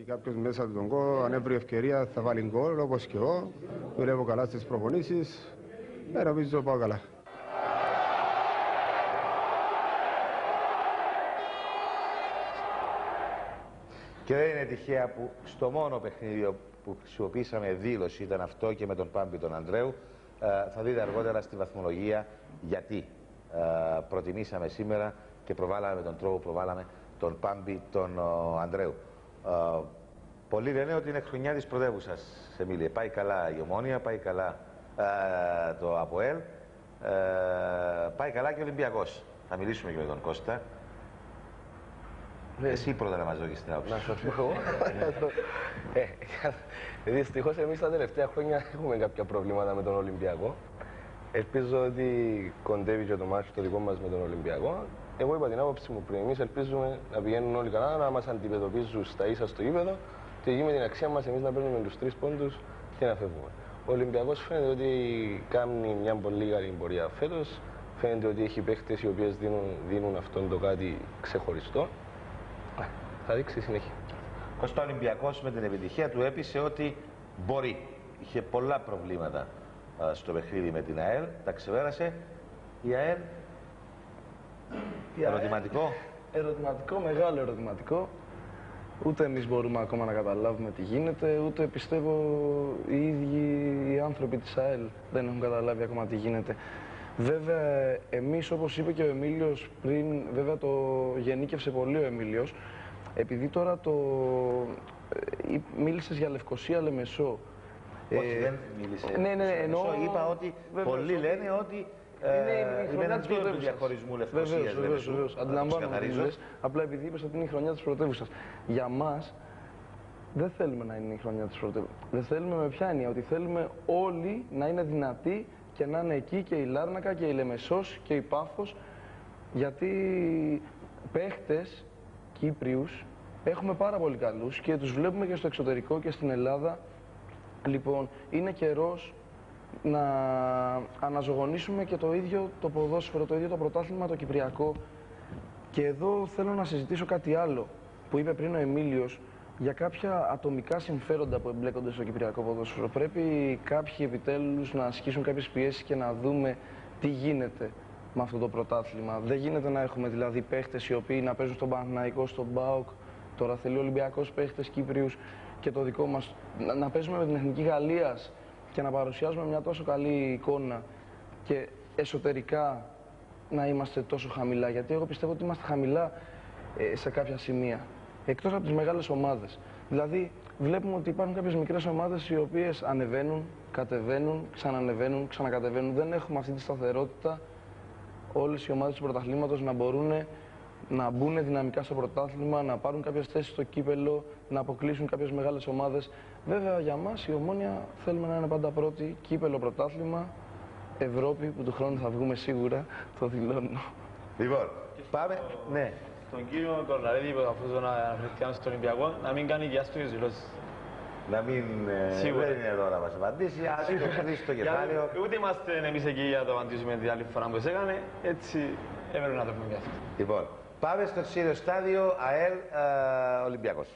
κάποιος μέσα του τον γκολ, αν έβρει ευκαιρία θα βάλει γκολ, όπως και εγώ. Δουλεύω καλά στις προπονήσεις. Νομίζω πάω καλά. Και δεν είναι τυχαία που στο μόνο παιχνίδι που χρησιμοποίησαμε δήλωση ήταν αυτό και με τον Πάμπη τον Ανδρέου. Θα δείτε αργότερα στη βαθμολογία γιατί προτιμήσαμε σήμερα και προβάλαμε με τον τρόπο που προβάλαμε τον Πάμπη τον Ανδρέου. Πολλοί λένε ότι είναι χρονιά της πρωτεύουσας, Εμίλια. Πάει καλά η Ομόνοια, πάει καλά το ΑΠΟΕΛ, πάει καλά και ο Ολυμπιακός. Θα μιλήσουμε και με τον Κώστα. Εσύ πρώτα να μας δώσεις την άποψη. Να σου πω εγώ. Δυστυχώς εμείς τα τελευταία χρόνια έχουμε κάποια προβλήματα με τον Ολυμπιακό. Ελπίζω ότι κοντεύει και το μάτσο το δικό μας με τον Ολυμπιακό. Εγώ είπα την άποψη μου πριν. Εμείς ελπίζουμε να πηγαίνουν όλοι καλά, να μας αντιμετωπίζουν στα ίσα στο γήπεδο και εκεί με την αξία μας εμείς να παίρνουμε τους 3 πόντους και να φεύγουμε. Ο Ολυμπιακός φαίνεται ότι κάνει μια πολύ καλή πορεία φέτος. Φαίνεται ότι έχει παίχτες οι οποίες δίνουν αυτόν το κάτι ξεχωριστό. Θα δείξει συνέχεια. Κώστα, ο Ολυμπιακός με την επιτυχία του έπεισε ότι μπορεί. Είχε πολλά προβλήματα στο παιχνίδι με την ΑΕΛ, τα ξεπέρασε. Η ΑΕΛ, ερωτηματικό. Ερωτηματικό, μεγάλο ερωτηματικό. Ούτε εμείς μπορούμε ακόμα να καταλάβουμε τι γίνεται, ούτε πιστεύω οι ίδιοι οι άνθρωποι της ΑΕΛ δεν έχουν καταλάβει ακόμα τι γίνεται. Βέβαια, εμείς όπως είπε και ο Εμίλιος πριν, βέβαια το γενίκευσε πολύ ο Εμίλιος, επειδή τώρα μίλησες για Λευκοσία, Λεμεσό. Όχι, δεν μίλησε. Ναι, εννοώ... Είπα ότι βέβαια, πολλοί λένε ότι είναι εναντίον του διαχωρισμού Λευκοσίας. Βεβαίως. Αντιλαμβάνομαι τι λες. Απλά επειδή είπες ότι είναι η χρονιά της πρωτεύουσας. Για μας δεν θέλουμε να είναι η χρονιά της πρωτεύουσας. Δεν θέλουμε με ποια έννοια, ότι θέλουμε όλοι να είναι δυνατοί και να είναι εκεί και η Λάρνακα και η Λεμεσός και η Πάφος. Γιατί παίχτες Κύπριους έχουμε πάρα πολύ καλούς και τους βλέπουμε και στο εξωτερικό και στην Ελλάδα. Λοιπόν, είναι καιρός να αναζωογονήσουμε και το ίδιο το ποδόσφαιρο, το ίδιο το πρωτάθλημα, το κυπριακό. Και εδώ θέλω να συζητήσω κάτι άλλο που είπε πριν ο Εμίλιος για κάποια ατομικά συμφέροντα που εμπλέκονται στο κυπριακό ποδόσφαιρο. Πρέπει κάποιοι επιτέλους να ασκήσουν κάποιες πιέσεις και να δούμε τι γίνεται με αυτό το πρωτάθλημα. Δεν γίνεται να έχουμε δηλαδή παίχτες οι οποίοι να παίζουν στον Παναθηναϊκό, στον ΠΑΟΚ, τώρα θέλει ο Ολυμπιακός παίχτες Κύπριους και το δικό μας να παίζουμε με την Εθνική Γαλλίας και να παρουσιάζουμε μια τόσο καλή εικόνα και εσωτερικά να είμαστε τόσο χαμηλά. Γιατί εγώ πιστεύω ότι είμαστε χαμηλά σε κάποια σημεία, εκτός από τις μεγάλες ομάδες. Δηλαδή βλέπουμε ότι υπάρχουν κάποιες μικρές ομάδες οι οποίες ανεβαίνουν, κατεβαίνουν, ξανανεβαίνουν, ξανακατεβαίνουν. Δεν έχουμε αυτή τη σταθερότητα όλες οι ομάδες του πρωταθλήματος να μπορούν να μπουν δυναμικά στο πρωτάθλημα, να πάρουν κάποιες θέσεις στο κύπελο, να αποκλείσουν κάποιες μεγάλες ομάδες. Βέβαια για μας η Ομόνοια θέλουμε να είναι πάντα πρώτη, κύπελο, πρωτάθλημα, Ευρώπη, που του χρόνου θα βγούμε σίγουρα, το δηλώνω. Λοιπόν, πάμε, ναι. Τον κύριο Κορναρίδη που αφού να αναφερθήκαμε στον Ολυμπιακό, να μην κάνει και άστογες δηλώσεις. Να μην δεν είναι εδώ να μας απαντήσει, ας το κλείσει το κεφάλαιο. Ούτε είμαστε εμείς εκεί για να το απαντήσουμε την άλλη φορά που έκανε, έτσι έπρεπε να το πούμε και αυτό. Λοιπόν, πάμε στο ξύριο στάδιο ΑΕΛ Ολυμπιακός.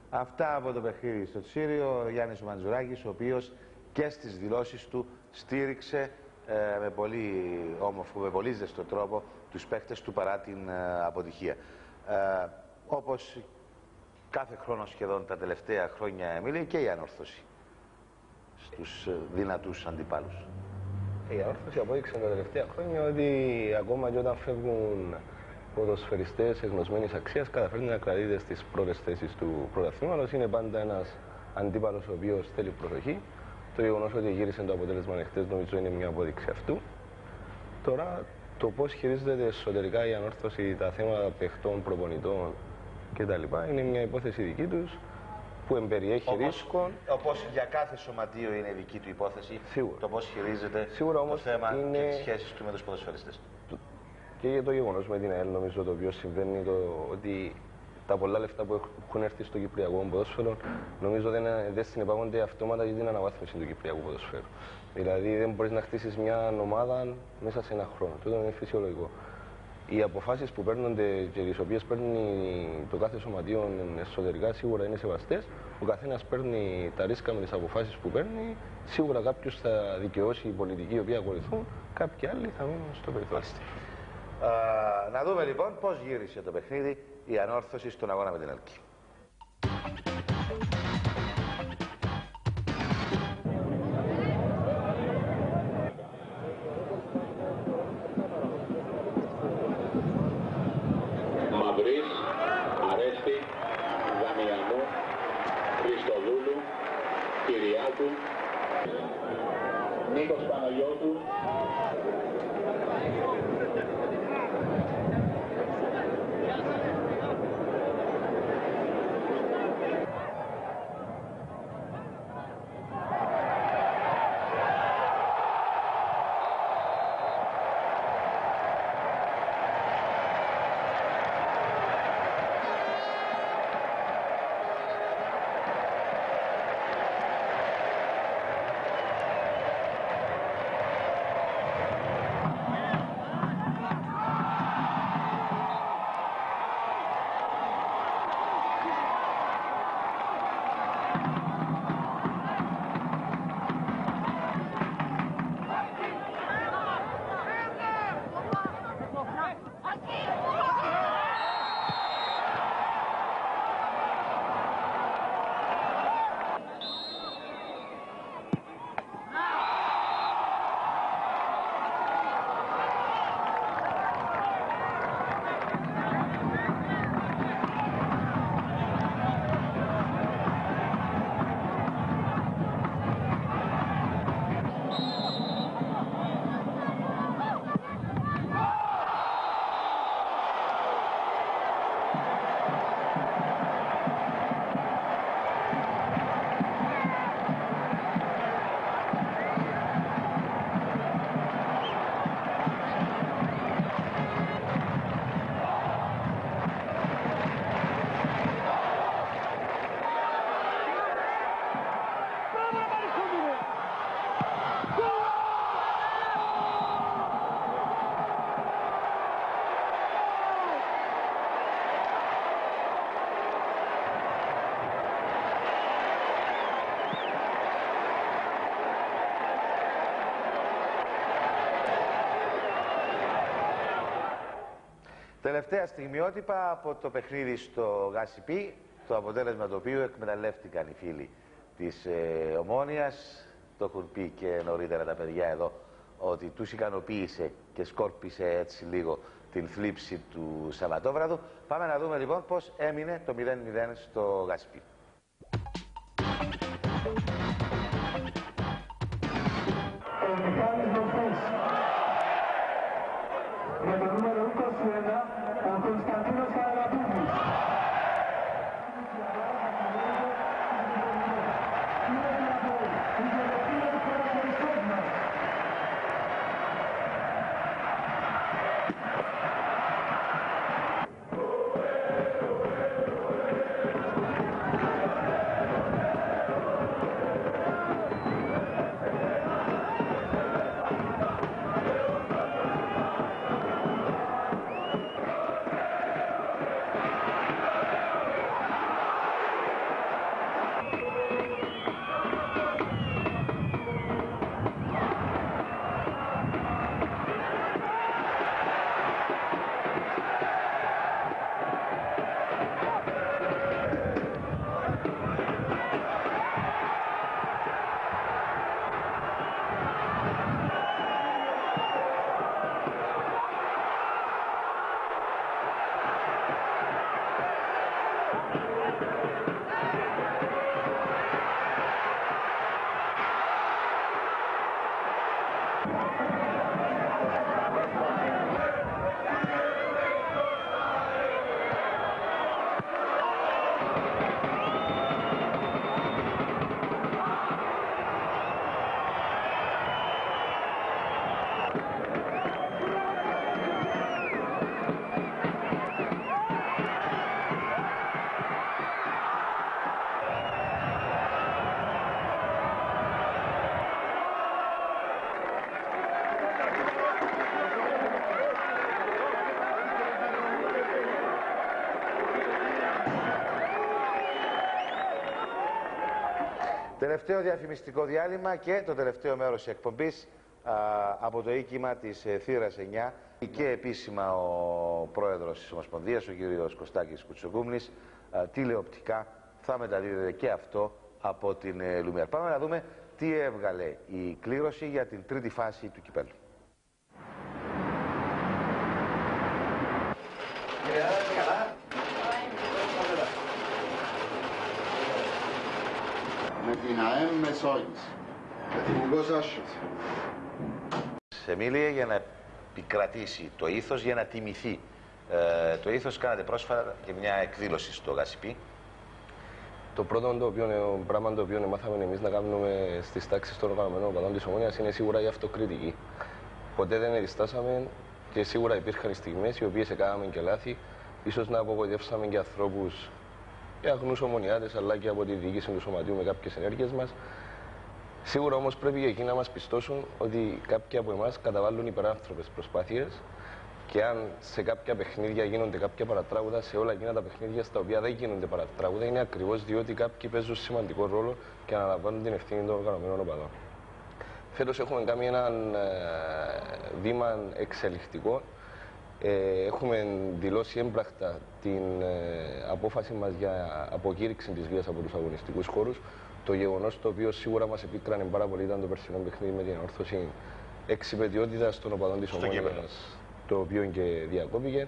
Αυτά από το παιχνίδι στο Τσίριο, ο Γιάννης ο Μαντζουράκης, ο οποίος και στις δηλώσεις του στήριξε με πολύ όμορφο, με πολύ ζεστό τρόπο τους παίκτες του παρά την αποτυχία. Όπως κάθε χρόνο σχεδόν τα τελευταία χρόνια, Εμίλη, και η ανόρθωση στους δυνατούς αντιπάλους. Η ανόρθωση απόδειξε τα τελευταία χρόνια ότι ακόμα και όταν φεύγουν ποδοσφαιριστές εγνωσμένης αξίας καταφέρνει να κρατείται στις πρώτες θέσεις του πρωταθλήματος. Είναι πάντα ένας αντίπαλος ο οποίος θέλει προσοχή. Το γεγονός ότι γύρισε το αποτέλεσμα εχθές νομίζω είναι μια απόδειξη αυτού. Τώρα το πώς χειρίζεται εσωτερικά η ανόρθωση τα θέματα παιχτών, προπονητών κτλ. Είναι μια υπόθεση δική τους που εμπεριέχει ρίσκο. Όπως για κάθε σωματείο είναι δική του υπόθεση, σίγουρα. Το πώς χειρίζεται το θέμα και τις σχέσεις του με τους ποδοσφαιριστές. Και για το γεγονός με την ΑΕΛ, νομίζω το οποίο συμβαίνει ότι τα πολλά λεφτά που έχουν έρθει στο Κυπριακό ποδόσφαιρο νομίζω δεν συνεπάγονται αυτόματα για την αναβάθμιση του Κυπριακού ποδοσφαίρου. Δηλαδή δεν μπορείς να χτίσεις μια ομάδα μέσα σε ένα χρόνο. Αυτό είναι φυσιολογικό. Οι αποφάσεις που παίρνονται και τις οποίες παίρνει το κάθε σωματείο εσωτερικά σίγουρα είναι σεβαστές. Ο καθένας παίρνει τα ρίσκα με τις αποφάσεις που παίρνει. Σίγουρα κάποιος θα δικαιώσει οι πολιτικοί οι οποίοι ακολουθούν, κάποιοι άλλοι θα μείνουν στο περιθώριο. Να δούμε λοιπόν πώς γύρισε το παιχνίδι η ανόρθωση στον αγώνα με την Αλκή. Μαυρής, Αρέστη, Δαμιανού, Χριστοδούλου, Κυριάκου, Νίκος Παναγιώτου, Τελευταία στιγμιότυπα από το παιχνίδι στο ΓΑΣΥΠΗ, το αποτέλεσμα το οποίο εκμεταλλεύτηκαν οι φίλοι της Ομόνοιας. Το έχουν πει και νωρίτερα τα παιδιά εδώ, ότι τους ικανοποίησε και σκόρπισε έτσι λίγο την θλίψη του Σαββατόβραδου. Πάμε να δούμε λοιπόν πώς έμεινε το 0-0 στο ΓΑΣΥΠΗ. Με το νούμερο 21, ο Κωνσταντίνος Καραπίδης. Τελευταίο διαφημιστικό διάλειμμα και το τελευταίο μέρος της εκπομπής από το οίκημα της θύρας 9 και επίσημα ο πρόεδρος της Ομοσπονδίας, ο κύριος Κωστάκης Κουτσογκούμνης, τηλεοπτικά θα μεταδίδεται και αυτό από την Λουμιέρ. Πάμε να δούμε τι έβγαλε η κλήρωση για την τρίτη φάση του κυπέλλου. Με την ΑΕΜ Μεσόγης. Εθνικός Άσος. Εμίλια, για να επικρατήσει το ήθος, για να τιμηθεί το ήθος, κάνατε πρόσφατα και μια εκδήλωση στο ΓΑΣΥΠΗ. Το πρώτο πράγμα το οποίο μάθαμε εμείς να κάνουμε στις τάξεις των οργανωμένων οπαδών της Ομόνοιας είναι σίγουρα η αυτοκριτική. Ποτέ δεν εριστάσαμε και σίγουρα υπήρχαν στιγμές οι οποίες έκαναμε και λάθη. Ίσως να απογοητεύσαμε και ανθρώπους και αγνούς ομονιάτες, αλλά και από τη διοίκηση του σωματείου με κάποιες ενέργειες μας. Σίγουρα όμως πρέπει και εκείνοι να μας πιστώσουν ότι κάποιοι από εμάς καταβάλουν υπεράνθρωπες προσπάθειες και αν σε κάποια παιχνίδια γίνονται κάποια παρατράγουδα, σε όλα εκείνα τα παιχνίδια στα οποία δεν γίνονται παρατράγουδα, είναι ακριβώς διότι κάποιοι παίζουν σημαντικό ρόλο και αναλαμβάνουν την ευθύνη των οργανωμένων οπαδών. Φέτος έχουμε κάνει έναν βήμα εξελιχτικό. Έχουμε δηλώσει έμπρακτα την απόφαση μας για αποκήρυξη της βίας από τους αγωνιστικούς χώρους. Το γεγονός το οποίο σίγουρα μας επίκρανε πάρα πολύ ήταν το περσινό παιχνίδι με την ανόρθωση εξυπαιτιότητας των οπαδών της Ομόνοιας, το οποίο και διακόπηκε.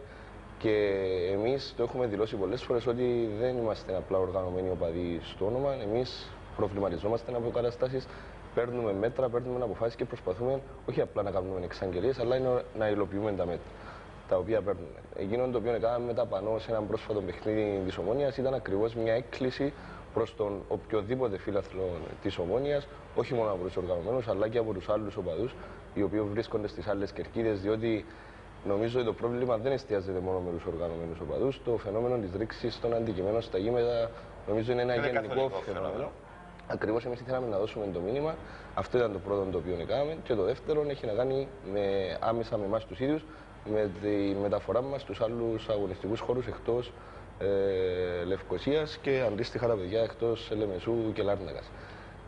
Και εμείς το έχουμε δηλώσει πολλές φορές ότι δεν είμαστε απλά οργανωμένοι οπαδοί στο όνομα. Εμείς προβληματιζόμαστε από καταστάσεις, παίρνουμε μέτρα, παίρνουμε αποφάσεις και προσπαθούμε όχι απλά να κάνουμε εξαγγελίες, αλλά να υλοποιούμε τα μέτρα τα οποία παίρνουμε. Εκείνο το οποίο κάναμε τα πανώ σε έναν πρόσφατο παιχνίδι της Ομόνοιας ήταν ακριβώς μια έκκληση προς τον οποιοδήποτε φίλαθλο της Ομόνοιας, όχι μόνο από τους οργανωμένους, αλλά και από τους άλλους οπαδούς, οι οποίοι βρίσκονται στις άλλες κερκίδες, διότι νομίζω ότι το πρόβλημα δεν εστιάζεται μόνο με τους οργανωμένους οπαδούς. Το φαινόμενο της ρήξης των αντικειμένων στα γήπεδα νομίζω είναι ένα γενικό φαινόμενο. Ακριβώς εμείς ήθελαμε να δώσουμε το μήνυμα. Αυτό ήταν το πρώτο το οποίο κάναμε. Και το δεύτερο έχει να κάνει άμεσα με εμάς τους ίδιους, με τη μεταφορά μας στους άλλους αγωνιστικούς χώρους εκτός Λευκωσίας και αντίστοιχα τα παιδιά εκτός Λεμεσού και Λάρνακας.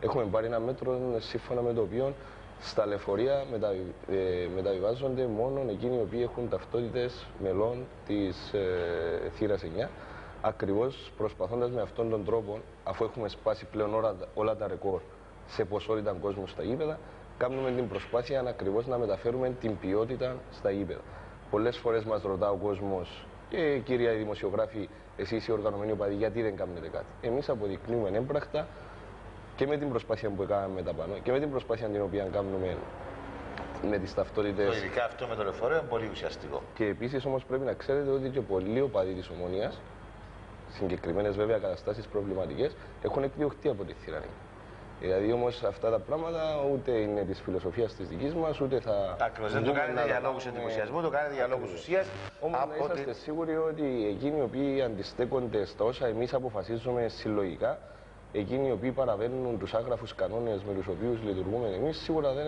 Έχουμε πάρει ένα μέτρο σύμφωνα με το οποίο στα λεωφορεία μεταβιβάζονται μόνο εκείνοι οι οποίοι έχουν ταυτότητες μελών της θύρας 9, ακριβώς προσπαθώντας με αυτόν τον τρόπο, αφού έχουμε σπάσει πλέον όλα τα ρεκόρ σε ποσότητα κόσμου στα γήπεδα, κάνουμε την προσπάθεια ακριβώς να μεταφέρουμε την ποιότητα στα γήπεδα. Πολλές φορές μας ρωτά ο κόσμος και κύρια οι δημοσιογράφοι, εσείς οι οργανωμένοι οπαδοί, γιατί δεν κάνετε κάτι. Εμείς αποδεικνύουμε έμπρακτα και με την προσπάθεια που κάναμε τα πάνω και με την προσπάθεια την οποία κάνουμε με τις ταυτότητες. Ειδικά αυτό με το λεωφορείο είναι πολύ ουσιαστικό. Και επίσης όμως πρέπει να ξέρετε ότι και πολλοί οπαδοί της Ομόνοιας, συγκεκριμένες βέβαια καταστάσεις προβληματικές, έχουν εκδιωχτεί από τη θύρα. Δηλαδή όμως αυτά τα πράγματα ούτε είναι της φιλοσοφίας της δικής μας, ούτε θα... Ακριβώς, δεν το κάνετε για λόγους εντυπωσιασμού, το κάνετε για λόγους ουσίας. Όμως να είσαστε σίγουροι ότι εκείνοι οι οποίοι αντιστέκονται στα όσα εμείς αποφασίζουμε συλλογικά, εκείνοι οι οποίοι παραβαίνουν τους άγραφους κανόνες με τους οποίους λειτουργούμε εμείς, σίγουρα δεν